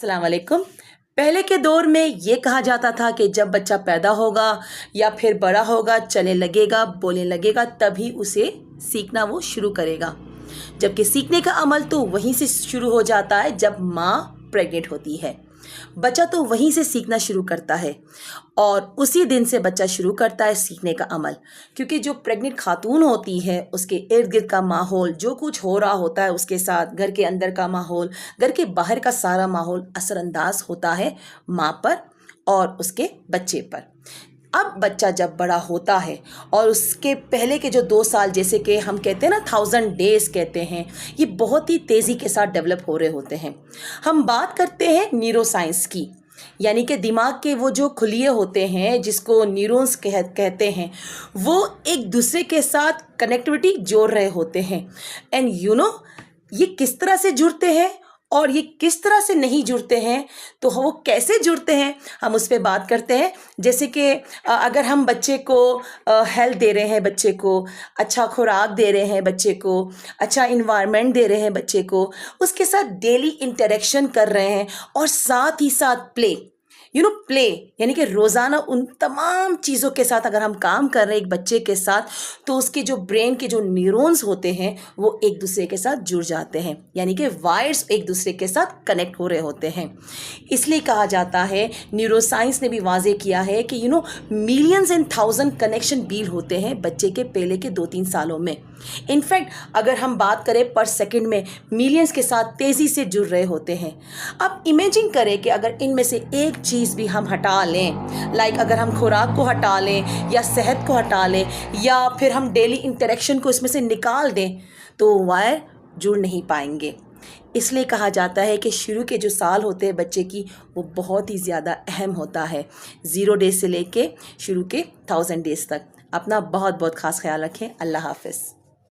अस्सलाम वालेकुम। पहले के दौर में ये कहा जाता था कि जब बच्चा पैदा होगा या फिर बड़ा होगा, चलने लगेगा, बोलने लगेगा, तभी उसे सीखना वो शुरू करेगा। जबकि सीखने का अमल तो वहीं से शुरू हो जाता है जब माँ प्रेग्नेंट होती है। बच्चा तो वहीं से सीखना शुरू करता है और उसी दिन से बच्चा शुरू करता है सीखने का अमल। क्योंकि जो प्रेग्नेंट खातून होती है, उसके इर्द गिर्द का माहौल, जो कुछ हो रहा होता है उसके साथ, घर के अंदर का माहौल, घर के बाहर का सारा माहौल असरअंदाज होता है माँ पर और उसके बच्चे पर। अब बच्चा जब बड़ा होता है और उसके पहले के जो 2 साल, जैसे कि हम कहते हैं ना 1000 डेज़ कहते हैं, ये बहुत ही तेज़ी के साथ डेवलप हो रहे होते हैं। हम बात करते हैं न्यूरो साइंस की, यानी कि दिमाग के वो जो खुलिये होते हैं जिसको न्यूरॉन्स कहते हैं, वो एक दूसरे के साथ कनेक्टिविटी जोड़ रहे होते हैं। एंड ये किस तरह से जुड़ते हैं और ये किस तरह से नहीं जुड़ते हैं, तो वो कैसे जुड़ते हैं, हम उस पर बात करते हैं। जैसे कि अगर हम बच्चे को हेल्थ दे रहे हैं, बच्चे को अच्छा खुराक दे रहे हैं, बच्चे को अच्छा इन्वायरमेंट दे रहे हैं, बच्चे को उसके साथ डेली इंटरेक्शन कर रहे हैं और साथ ही साथ प्ले यानी कि रोज़ाना उन तमाम चीज़ों के साथ अगर हम काम कर रहे हैं एक बच्चे के साथ, तो उसके जो ब्रेन के जो न्यूरॉन्स होते हैं वो एक दूसरे के साथ जुड़ जाते हैं, यानी कि वायर्स एक दूसरे के साथ कनेक्ट हो रहे होते हैं। इसलिए कहा जाता है, न्यूरो साइंस ने भी वाज़े किया है कि millions and thousand connection build होते हैं बच्चे के पहले के 2-3 सालों में। इनफैक्ट अगर हम बात करें पर सेकंड में मिलियंस के साथ तेज़ी से जुड़ रहे होते हैं। अब इमेजिन करें कि अगर इनमें से एक चीज़ भी हम हटा लें, लाइक अगर हम खुराक को हटा लें या सेहत को हटा लें या फिर हम डेली इंटरेक्शन को इसमें से निकाल दें, तो वायर जुड़ नहीं पाएंगे। इसलिए कहा जाता है कि शुरू के जो साल होते हैं बच्चे की, वो बहुत ही ज़्यादा अहम होता है, 0 डेज से लेके शुरू के 1000 डेज़ तक। अपना बहुत बहुत ख़ास ख्याल रखें। अल्लाह हाफ़िज़।